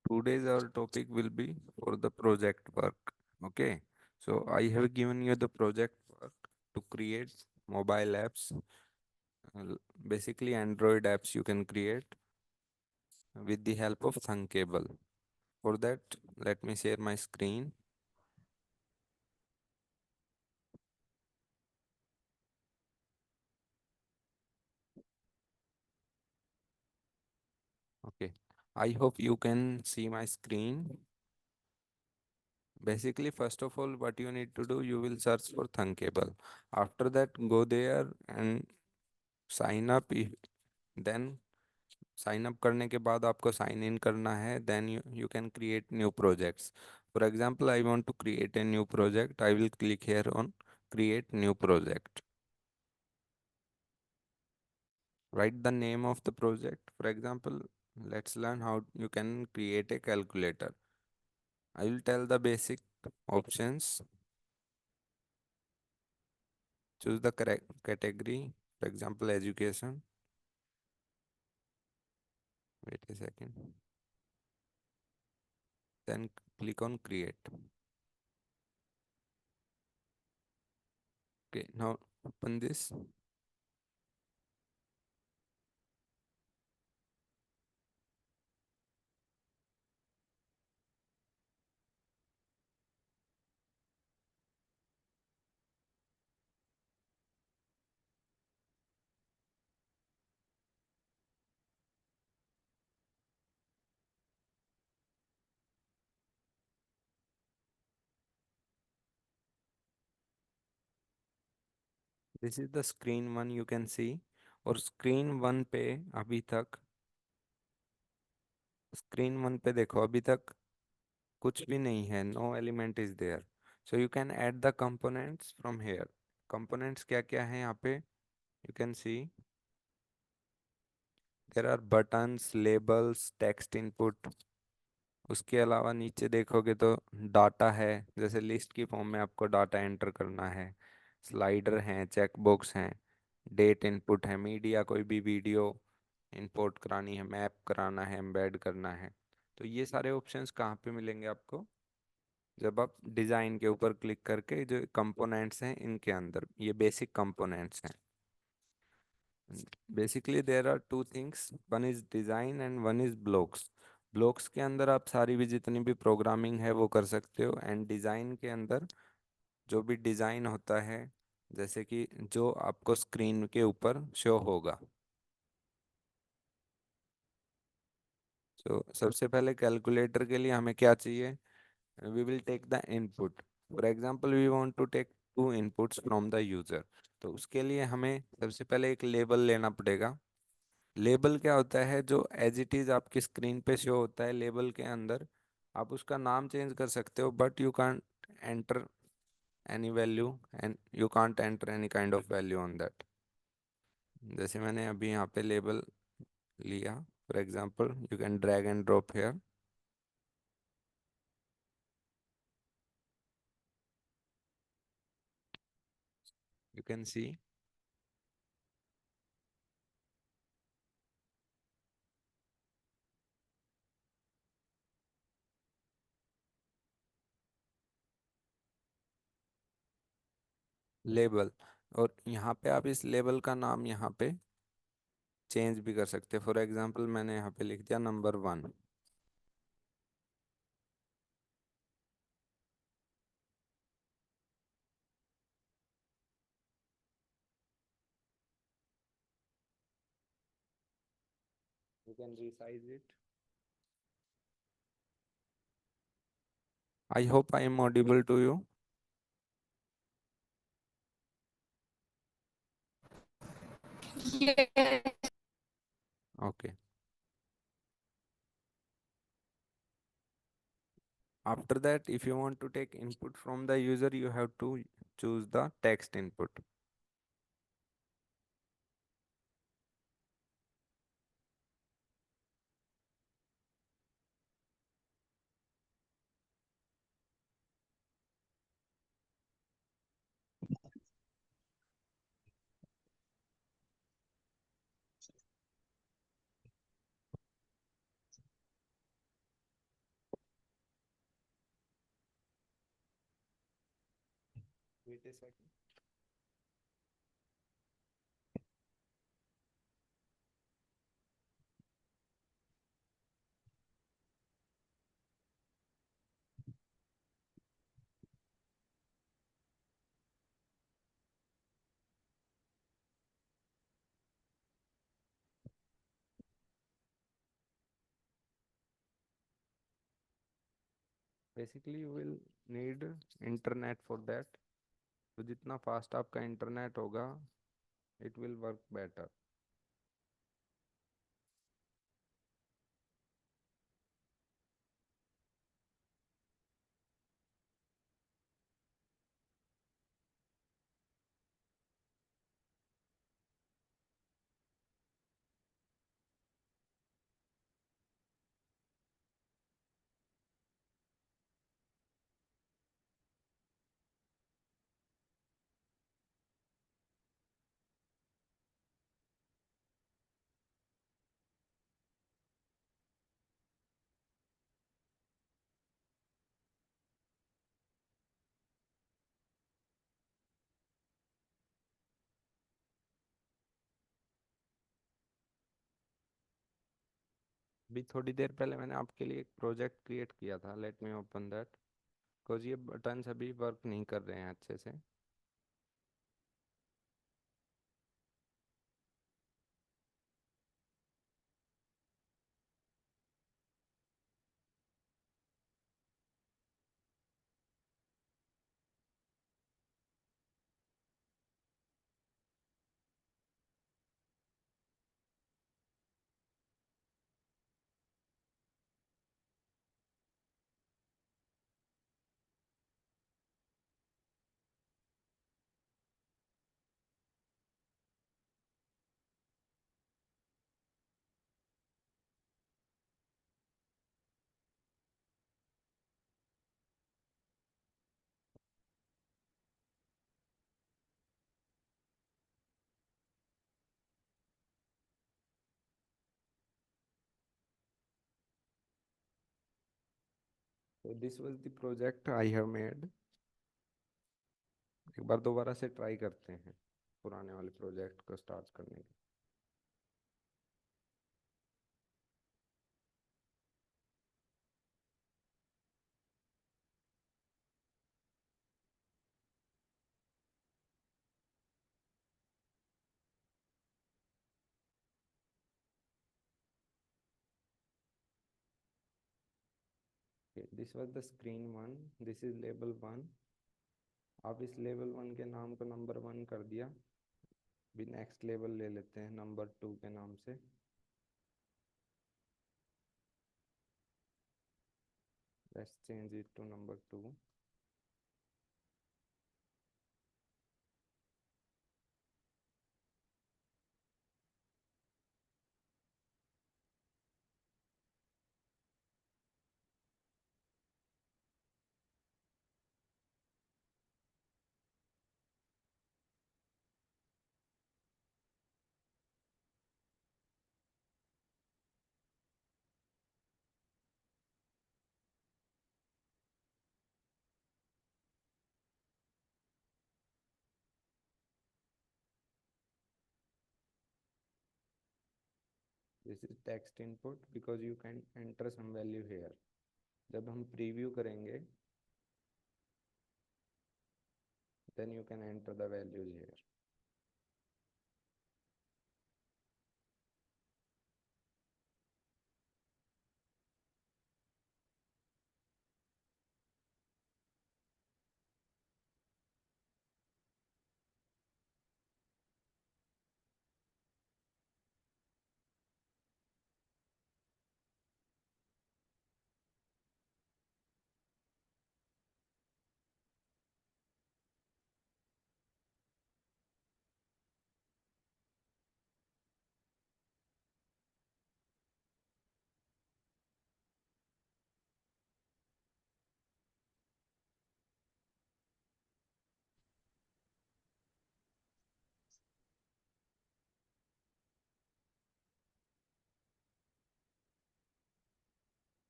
Today's our topic will be for the project work. Okay, so I have given you the project work to create mobile apps, basically Android apps you can create with the help of Thunkable. For that, let me share my screen. Okay, I hope you can see my screen. Basically, first of all, what you need to do, you will search for Thunkable. After that, go there and sign up. Then sign up करने के बाद आपको sign in करना है then you can create new projects for example I want to create a new project I will click here on create new project write the name of the project for example let's learn how you can create a calculator I will tell the basic options choose the correct category for example education wait a second then click on create okay now open this. This is the screen one you can सी और screen one पे अभी तक screen one पे देखो अभी तक कुछ भी नहीं है no element is there so you can add the components from here components क्या क्या है यहाँ पे you can see there are buttons labels text input उसके अलावा नीचे देखोगे तो डाटा है जैसे लिस्ट की फॉर्म में आपको डाटा एंटर करना है स्लाइडर हैं चेक बॉक्स हैं डेट इनपुट है मीडिया कोई भी वीडियो इंपोर्ट करानी है मैप कराना है एम्बेड करना है तो ये सारे ऑप्शंस कहाँ पे मिलेंगे आपको जब आप डिज़ाइन के ऊपर क्लिक करके जो कंपोनेंट्स हैं इनके अंदर ये बेसिक कंपोनेंट्स हैं basically there are two things one is design and one is blocks blocks के अंदर आप सारी भी जितनी भी प्रोग्रामिंग है वो कर सकते हो एंड डिज़ाइन के अंदर जो भी डिज़ाइन होता है जैसे कि जो आपको स्क्रीन के ऊपर शो होगा तो सबसे पहले कैलकुलेटर के लिए हमें क्या चाहिए we will take the input for example we want to take two inputs from the user तो उसके लिए हमें सबसे पहले एक लेबल लेना पड़ेगा लेबल क्या होता है जो एज इट इज आपकी स्क्रीन पे शो होता है लेबल के अंदर आप उसका नाम चेंज कर सकते हो but you can't enter any value and you can't enter any kind of value on that जैसे मैंने अभी यहाँ पे लेबल लिया for example you can drag and drop here you can see label और यहाँ पे आप इस लेबल का नाम यहाँ पे चेंज भी कर सकते हैं फॉर एग्जांपल मैंने यहाँ पे लिख दिया number one you can resize it I hope I am audible to you Yes. Okay after that if you want to take input from the user you have to choose the text input wait a second. Basically you will need internet for that. तो जितना fast आपका internet होगा, it will work better. अभी थोड़ी देर पहले मैंने आपके लिए एक प्रोजेक्ट क्रिएट किया था. Let me open that, because ये बटन्स अभी वर्क नहीं कर रहे हैं अच्छे से. तो this was the project I have made. एक बार दोबारा से ट्राई करते हैं पुराने वाले प्रोजेक्ट को स्टार्ट करने की. This was the screen one. This is label one. आप इस लेवल वन के नाम को नंबर वन कर दिया. भी नेक्स्ट लेवल ले लेते हैं नंबर टू के नाम से. Let's change it to number two. This is text input because you can enter some value here. जब हम प्रीव्यू करेंगे, then you can enter the values here.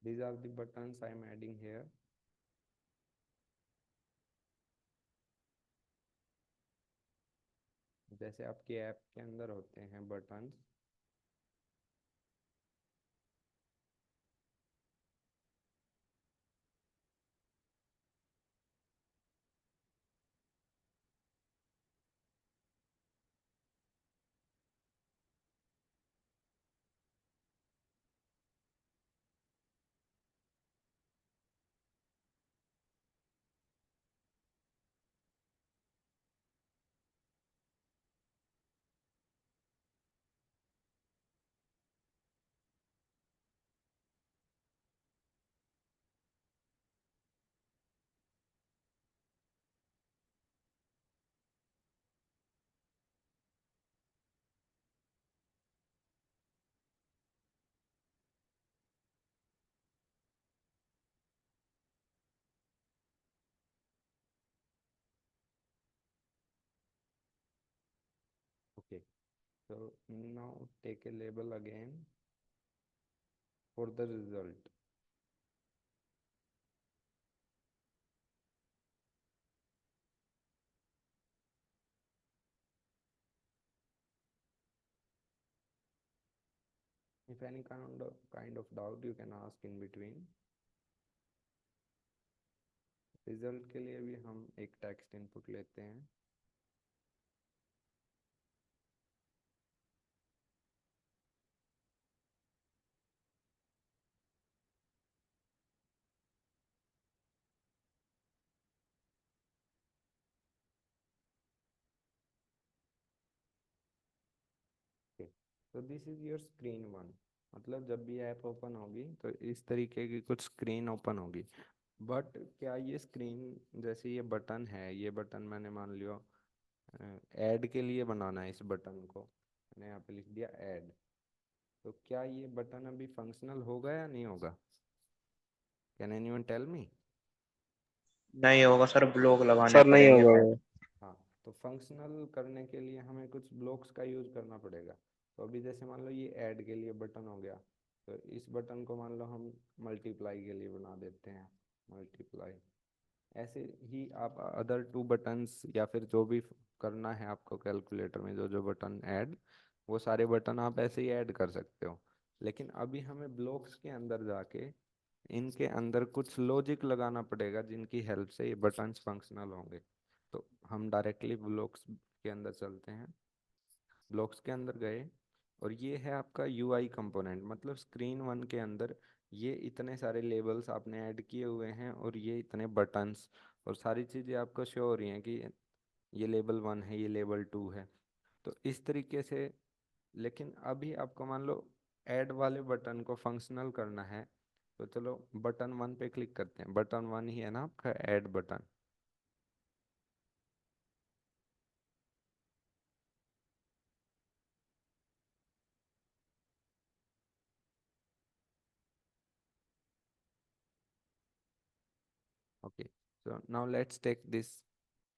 These are the buttons I am adding here. जैसे आपके app के अंदर होते हैं button. Okay, so now take a label again for the result. If any kind of doubt you can ask in between. Result के लिए भी हम एक टेक्स्ट इनपुट लेते हैं। ओके, तो this is your screen one. मतलब जब भी ऐप ओपन होगी तो इस तरीके की कुछ स्क्रीन ओपन होगी। बट क्या ये स्क्रीन, जैसे ये बटन है, ये बटन मैंने मान लियो ऐड के लिए बनाना है, इस बटन को मैंने यहाँ पे लिख दिया ऐड। तो क्या ये बटन अभी फंक्शनल होगा या नहीं होगा? Can anyone tell me? नहीं होगा सर, ब्लॉक लगाने सर नहीं पड़ेंगे होगा पहले। वो। हाँ, तो फंक्शनल करने के लिए हमें कुछ ब्लॉक्स का यूज करना पड़ेगा। तो अभी जैसे मान लो ये ऐड के लिए बटन हो गया, तो इस बटन को मान लो हम मल्टीप्लाई के लिए बना देते हैं, मल्टीप्लाई। ऐसे ही आप अदर टू बटन्स या फिर जो भी करना है आपको कैलकुलेटर में, जो जो बटन ऐड, वो सारे बटन आप ऐसे ही ऐड कर सकते हो। लेकिन अभी हमें ब्लॉक्स के अंदर जाके इनके अंदर कुछ लॉजिक लगाना पड़ेगा जिनकी हेल्प से ये बटन्स फंक्शनल होंगे। तो हम डायरेक्टली ब्लॉक्स के अंदर चलते हैं। ब्लॉक्स के अंदर गए और ये है आपका यूआई कंपोनेंट, मतलब स्क्रीन वन के अंदर ये इतने सारे लेबल्स आपने ऐड किए हुए हैं और ये इतने बटन्स और सारी चीज़ें आपको शो हो रही हैं कि ये लेबल वन है, ये लेबल टू है। तो इस तरीके से। लेकिन अभी आपको मान लो ऐड वाले बटन को फंक्शनल करना है, तो चलो बटन वन पे क्लिक करते हैं। बटन वन ही है ना आपका add button. Okay, so now let's take this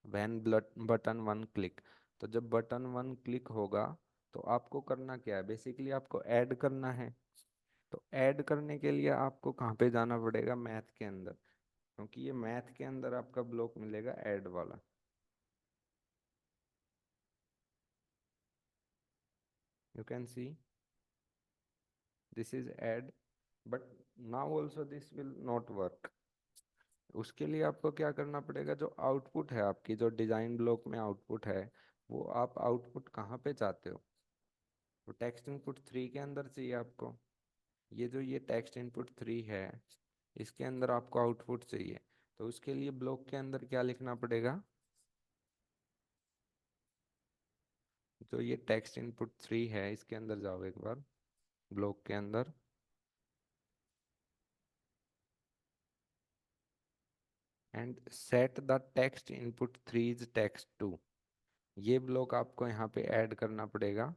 when button one click. तो जब बटन वन क्लिक होगा तो आपको करना क्या है? बेसिकली आपको ऐड करना है। तो ऐड करने के लिए आपको कहाँ पे जाना पड़ेगा? मैथ के अंदर, क्योंकि ये मैथ के अंदर आपका ब्लॉक मिलेगा ऐड वाला। You can see this is add, but now also this will not work. उसके लिए आपको क्या करना पड़ेगा? जो आउटपुट है आपकी, जो डिजाइन ब्लॉक में आउटपुट है, वो आप आउटपुट कहाँ पे चाहते हो? तो टेक्स्ट इनपुट थ्री के अंदर चाहिए आपको। ये टेक्स्ट इनपुट थ्री है, इसके अंदर आपको आउटपुट चाहिए। तो उसके लिए ब्लॉक के अंदर क्या लिखना पड़ेगा? जो ये टेक्स्ट इनपुट थ्री है, इसके अंदर जाओ एक बार, ब्लॉक के अंदर, and set the text input three is text two. ये ब्लॉक आपको यहाँ पे ऐड करना पड़ेगा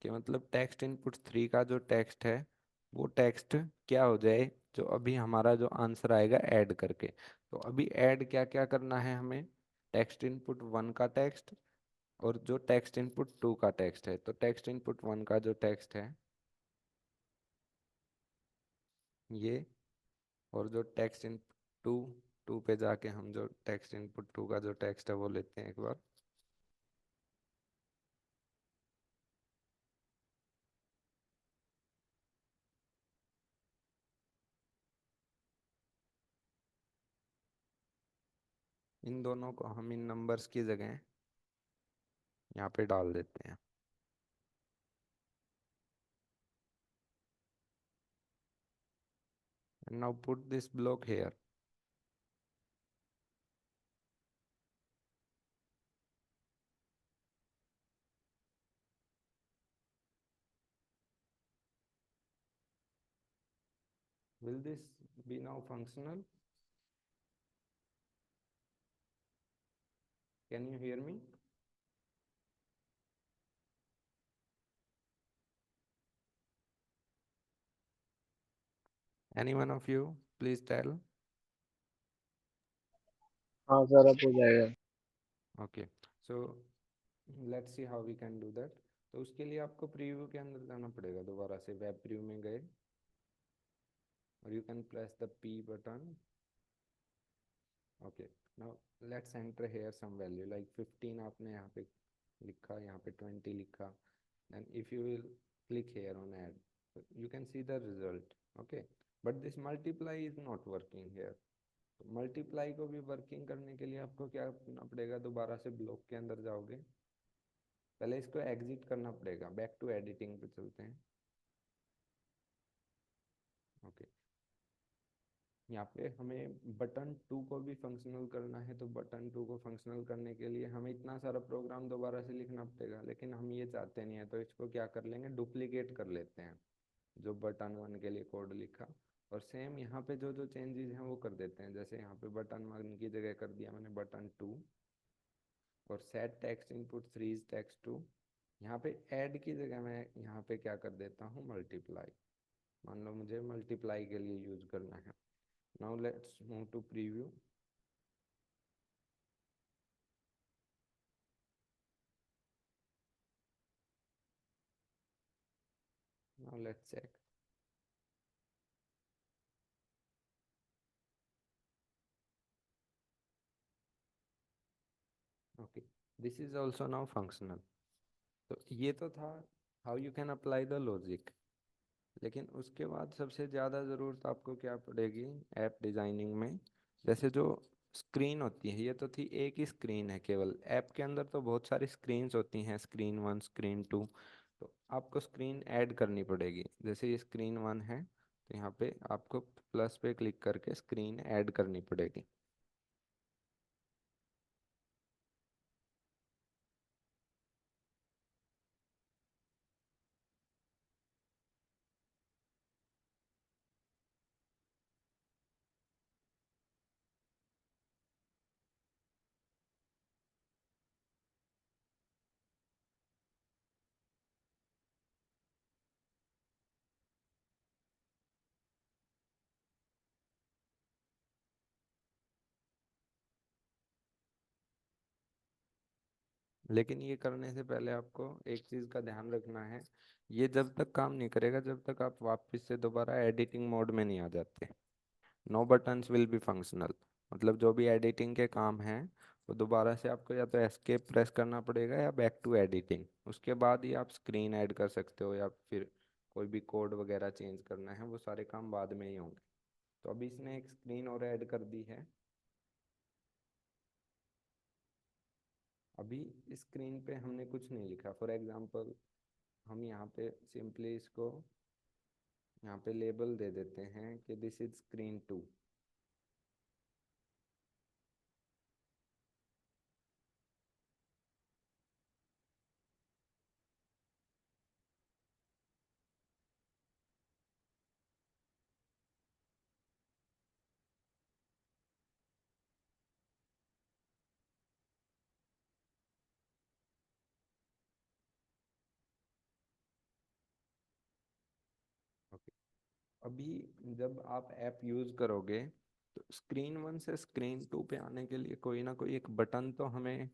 कि मतलब टेक्स्ट इनपुट थ्री का जो टेक्स्ट है वो टेक्स्ट क्या हो जाए, जो अभी हमारा जो आंसर आएगा ऐड करके। तो अभी ऐड क्या क्या करना है हमें? टेक्स्ट इनपुट वन का टेक्स्ट और जो टेक्स्ट इनपुट टू का टेक्स्ट है। तो टेक्स्ट इनपुट वन का जो टेक्स्ट है ये, और जो टेक्स्ट इनपुट टू, टू पे जाके हम जो टेक्स्ट इनपुट टू का जो टेक्स्ट है वो लेते हैं एक बार। इन दोनों को हम इन नंबर्स की जगह यहाँ पे डाल देते हैं। And now put this block here. Will this be now functional? Can you hear me? Any one of you, please tell. हाँ सर अब हो जाएगा। Okay, so let's see how we can do that. तो उसके लिए आपको preview के अंदर जाना पड़ेगा, दोबारा से वेब प्रीव्यू में गए और you can press the P button. Okay, now let's enter here some value like 15 आपने यहाँ पे लिखा, यहाँ पे 20 लिखा, then if you will click here on add, so you can see the result. Okay, but this multiply is not working here. तो multiply को भी वर्किंग करने के लिए आपको क्या करना पड़ेगा, दोबारा से ब्लॉक के अंदर जाओगे, पहले इसको एग्जिट करना पड़ेगा, बैक टू एडिटिंग पे चलते हैं। ओके, यहाँ पे हमें बटन 2 को भी फंक्शनल करना है, तो बटन 2 को फंक्शनल करने के लिए हमें इतना सारा प्रोग्राम दोबारा से लिखना पड़ेगा, लेकिन हम ये चाहते नहीं है, तो इसको क्या कर लेंगे, डुप्लीकेट कर लेते हैं जो बटन 1 के लिए कोड लिखा, और सेम यहाँ पे जो जो चेंजेस हैं वो कर देते हैं। जैसे यहाँ पे बटन 1 की जगह कर दिया मैंने बटन 2, और set text input three's text two, यहाँ पे ऐड की जगह मैं यहाँ पे क्या कर देता हूँ, मल्टीप्लाई। मान लो मुझे मल्टीप्लाई के लिए यूज करना है। Now let's move to preview. Now let's check. Okay, this is also now functional. तो ये तो था how you can apply the logic, लेकिन उसके बाद सबसे ज़्यादा ज़रूरत आपको क्या पड़ेगी ऐप डिज़ाइनिंग में। जैसे जो स्क्रीन होती है, ये तो थी एक ही स्क्रीन है केवल, ऐप के अंदर तो बहुत सारी स्क्रीन्स होती हैं, स्क्रीन 1 स्क्रीन 2, तो आपको स्क्रीन ऐड करनी पड़ेगी। जैसे ये स्क्रीन 1 है, तो यहाँ पे आपको प्लस पे क्लिक करके स्क्रीन ऐड करनी पड़ेगी। लेकिन ये करने से पहले आपको एक चीज़ का ध्यान रखना है, ये जब तक काम नहीं करेगा जब तक आप वापस से दोबारा एडिटिंग मोड में नहीं आ जाते। No buttons will be functional, मतलब जो भी एडिटिंग के काम हैं वो दोबारा से आपको या तो एस्केप प्रेस करना पड़ेगा या बैक टू एडिटिंग, उसके बाद ही आप स्क्रीन ऐड कर सकते हो, या फिर कोई भी कोड वगैरह चेंज करना है वो सारे काम बाद में ही होंगे। तो अभी इसने एक स्क्रीन और ऐड कर दी है। अभी इस स्क्रीन पे हमने कुछ नहीं लिखा, फॉर एग्जांपल हम यहाँ पे सिंपली इसको यहाँ पे लेबल दे देते हैं कि दिस इज स्क्रीन 2। अभी जब आप ऐप यूज़ करोगे तो स्क्रीन 1 से स्क्रीन 2 पे आने के लिए कोई ना कोई एक बटन तो हमें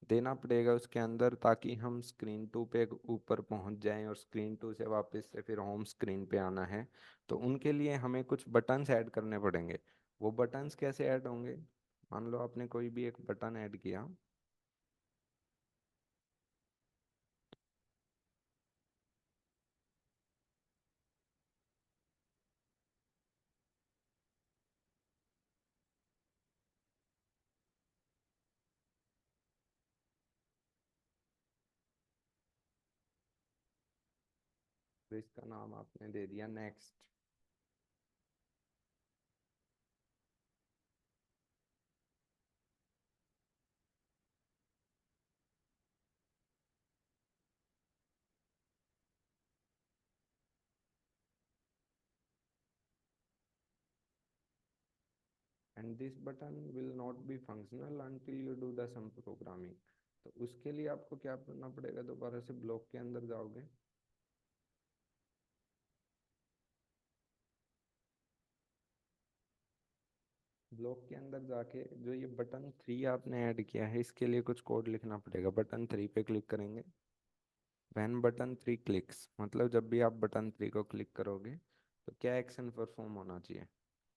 देना पड़ेगा उसके अंदर, ताकि हम स्क्रीन 2 पे ऊपर पहुंच जाएं और स्क्रीन 2 से वापस से फिर होम स्क्रीन पे आना है। तो उनके लिए हमें कुछ बटन्स ऐड करने पड़ेंगे। वो बटन्स कैसे ऐड होंगे, मान लो आपने कोई भी एक बटन ऐड किया, तो इसका नाम आपने दे दिया next. And this button will not be functional until you do the some programming। तो उसके लिए आपको क्या करना पड़ेगा, दोबारा से ब्लॉक के अंदर जाओगे। ब्लॉक के अंदर जाके जो ये बटन 3 आपने ऐड किया है, इसके लिए कुछ कोड लिखना पड़ेगा। बटन 3 पे क्लिक करेंगे। व्हेन बटन 3 क्लिक्स, मतलब जब भी आप बटन 3 को क्लिक करोगे तो क्या एक्शन परफॉर्म होना चाहिए।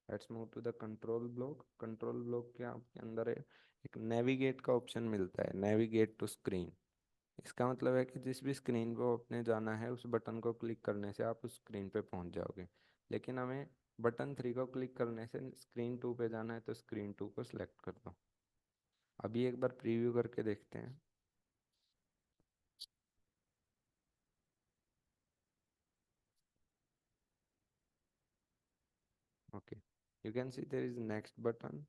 Let's move to the control block. Control block के आपके अंदर एक नेविगेट का ऑप्शन मिलता है, नेविगेट टू स्क्रीन। इसका मतलब है कि जिस भी स्क्रीन पे आपने जाना है, उस बटन को क्लिक करने से आप उस स्क्रीन पे पहुंच जाओगे। लेकिन हमें बटन 3 को क्लिक करने से स्क्रीन 2 पे जाना है, तो स्क्रीन 2 को सिलेक्ट कर दो। अभी एक बार प्रीव्यू करके देखते हैं। Okay, you can see there is next button.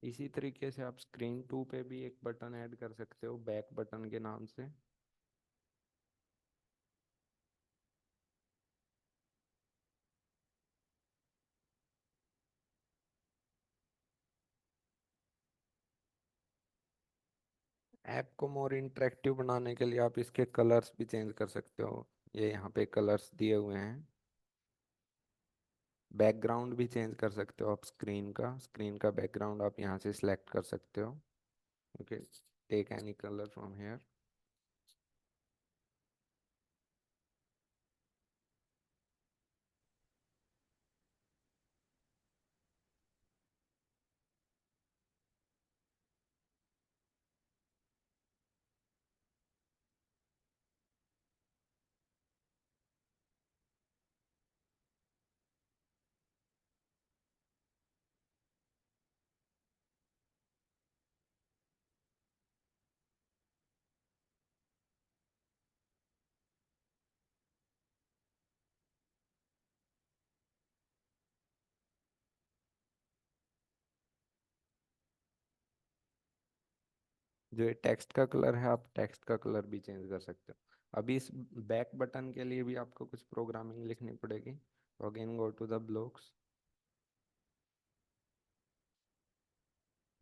इसी तरीके से आप स्क्रीन 2 पे भी एक बटन ऐड कर सकते हो, बैक बटन के नाम से। ऐप को मोर इंटरेक्टिव बनाने के लिए आप इसके कलर्स भी चेंज कर सकते हो। ये यहाँ पे कलर्स दिए हुए हैं। बैकग्राउंड भी चेंज कर सकते हो आप। स्क्रीन का बैकग्राउंड आप यहाँ से सिलेक्ट कर सकते हो। Okay, take any colour from here. जो ये टेक्स्ट का कलर है, आप टेक्स्ट का कलर भी चेंज कर सकते हो। अभी इस बैक बटन के लिए भी आपको कुछ प्रोग्रामिंग लिखनी पड़ेगी। तो again go to the blocks.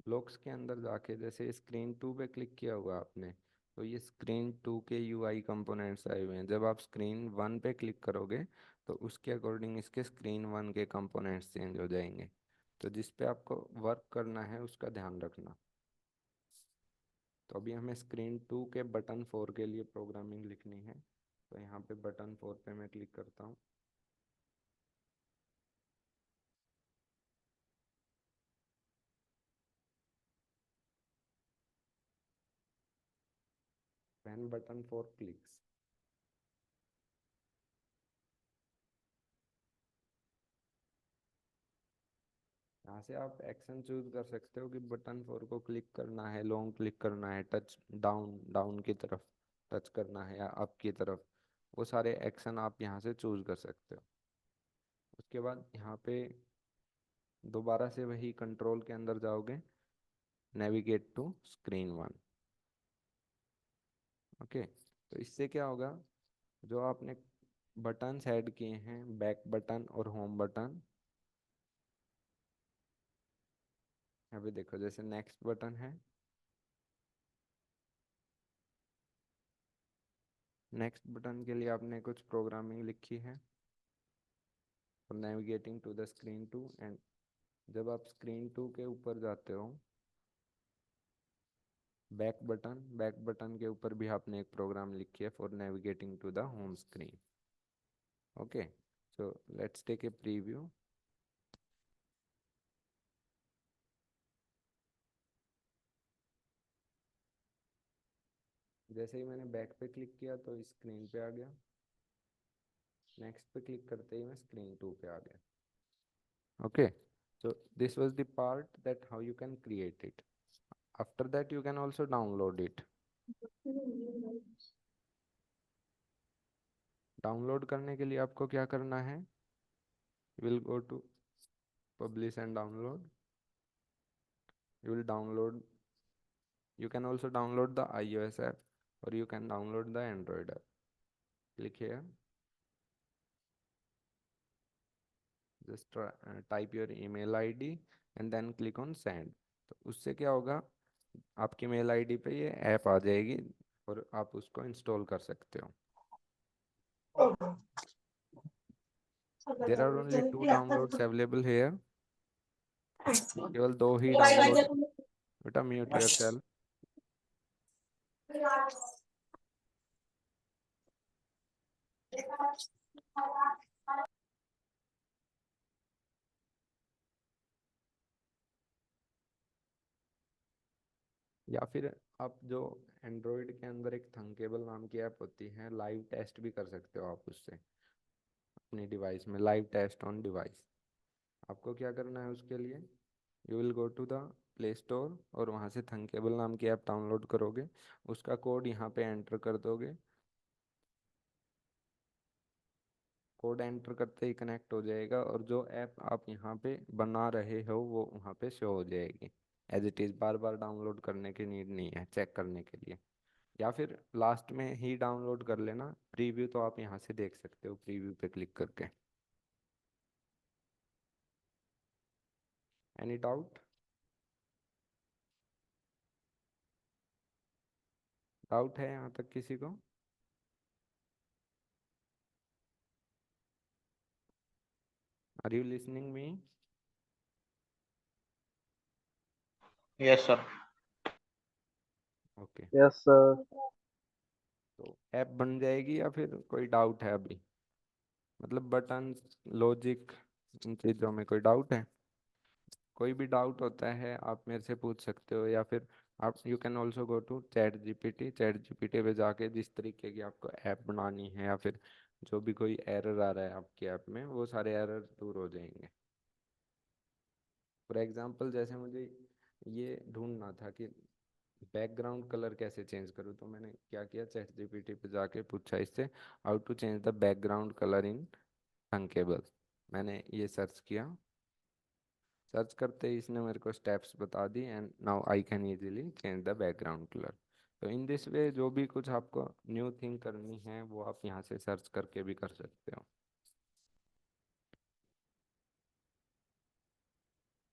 Blocks के अंदर जाके जैसे स्क्रीन 2 पे क्लिक किया होगा आपने, तो ये स्क्रीन 2 के यूआई कंपोनेंट्स आए हुए हैं। जब आप स्क्रीन 1 पे क्लिक करोगे तो उसके अकॉर्डिंग इसके स्क्रीन 1 के कंपोनेंट्स चेंज हो जाएंगे। तो जिस पे आपको वर्क करना है उसका ध्यान रखना। तो अभी हमें स्क्रीन 2 के बटन 4 के लिए प्रोग्रामिंग लिखनी है। तो यहाँ पे बटन 4 पे मैं क्लिक करता हूँ। व्हेन बटन 4 क्लिक्स, यहाँ से आप एक्शन चूज कर सकते हो कि बटन 4 को क्लिक करना है, लॉन्ग क्लिक करना है, टच डाउन डाउन की तरफ टच करना है, या अप की तरफ। वो सारे एक्शन आप यहाँ से चूज कर सकते हो। उसके बाद यहाँ पे दोबारा से वही कंट्रोल के अंदर जाओगे, नेविगेट टू स्क्रीन 1। ओके, तो इससे क्या होगा, जो आपने बटन ऐड किए हैं, बैक बटन और होम बटन, अभी देखो जैसे नेक्स्ट बटन है। नेक्स्ट बटन के लिए आपने कुछ प्रोग्रामिंग लिखी है, और navigating to the screen 2। And जब आप स्क्रीन 2 के ऊपर जाते हो बैक बटन के ऊपर भी आपने एक प्रोग्राम लिखी है for navigating to the home screen. Okay, so let's take a preview. जैसे ही मैंने बैक पे क्लिक किया तो स्क्रीन पे आ गया, नेक्स्ट पे क्लिक करते ही मैं स्क्रीन 2 पे आ गया। Okay, so this was the part that how you can create it. After that you can also download it. Download करने के लिए आपको क्या करना है, you will go to publish and download. You will download, you can also download the iOS app or you can download the Android app. Click here, just type your email ID and then click on send. तो उससे क्या होगा, आपकी mail ID पे ये app आ जाएगी और आप उसको इंस्टॉल कर सकते हो। There are only 2 downloads available here, केवल 2 ही डाउनलोड। बेटा म्यूट योरसेल्फ। या फिर आप जो एंड्रॉयड के अंदर एक थंकेबल नाम की ऐप होती है, लाइव टेस्ट भी कर सकते हो आप उससे अपनी डिवाइस में, लाइव टेस्ट ऑन डिवाइस। आपको क्या करना है उसके लिए, you will go to the play store और वहाँ से थंकेबल नाम की ऐप डाउनलोड करोगे, उसका कोड यहाँ पे एंटर कर दोगे, कोड एंटर करते ही कनेक्ट हो जाएगा और जो ऐप आप यहाँ पे बना रहे हो वो वहाँ पे शो हो जाएगी एज इट इज़। बार बार डाउनलोड करने की नीड नहीं है चेक करने के लिए, या फिर लास्ट में ही डाउनलोड कर लेना। प्रीव्यू तो आप यहाँ से देख सकते हो, प्रीव्यू पे क्लिक करके। एनी डाउट, डाउट है यहाँ तक किसी को? Are you listening me? Yes sir. Okay, yes sir. तो ऐप बन जाएगी या फिर कोई डाउट है अभी, मतलब बटन, लॉजिक, इन चीज़ों में कोई डाउट है? कोई भी डाउट होता है आप मेरे से पूछ सकते हो, या फिर आप you can also go to ChatGPT पे जाके जिस तरीके की आपको ऐप बनानी है या फिर जो भी कोई एरर आ रहा है आपकी ऐप में वो सारे एरर दूर हो जाएंगे। फॉर एग्जांपल जैसे मुझे ये ढूंढना था कि बैकग्राउंड कलर कैसे चेंज करूँ, तो मैंने क्या किया, चैट जीपीटी पे जाके पूछा इससे how to change the background colour in Thunkable. मैंने ये सर्च किया, सर्च करते ही इसने मेरे को स्टेप्स बता दी and now I can easily change the background colour. तो इन दिस वे जो भी कुछ आपको न्यू थिंग करनी है वो आप यहाँ से सर्च करके भी कर सकते हो।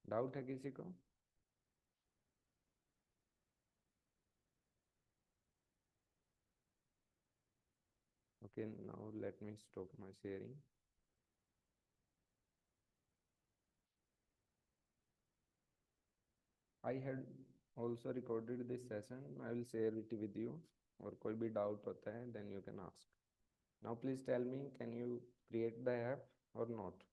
डाउट है किसी को? Okay, now let me stop my sharing. I had also recorded this session, I will share it with you, और कोई भी डाउट होता है then you can ask. Now please tell me, can you create the app और not?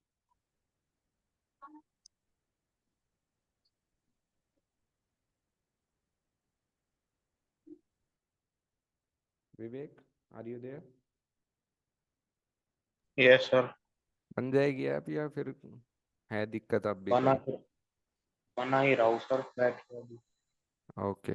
Vivek, are you there? Yes sir. बन जाएगी app या फिर है दिक्कत अब भी बना कोई? बना ही रहा हूँ सर, बैठ के अभी। ओके,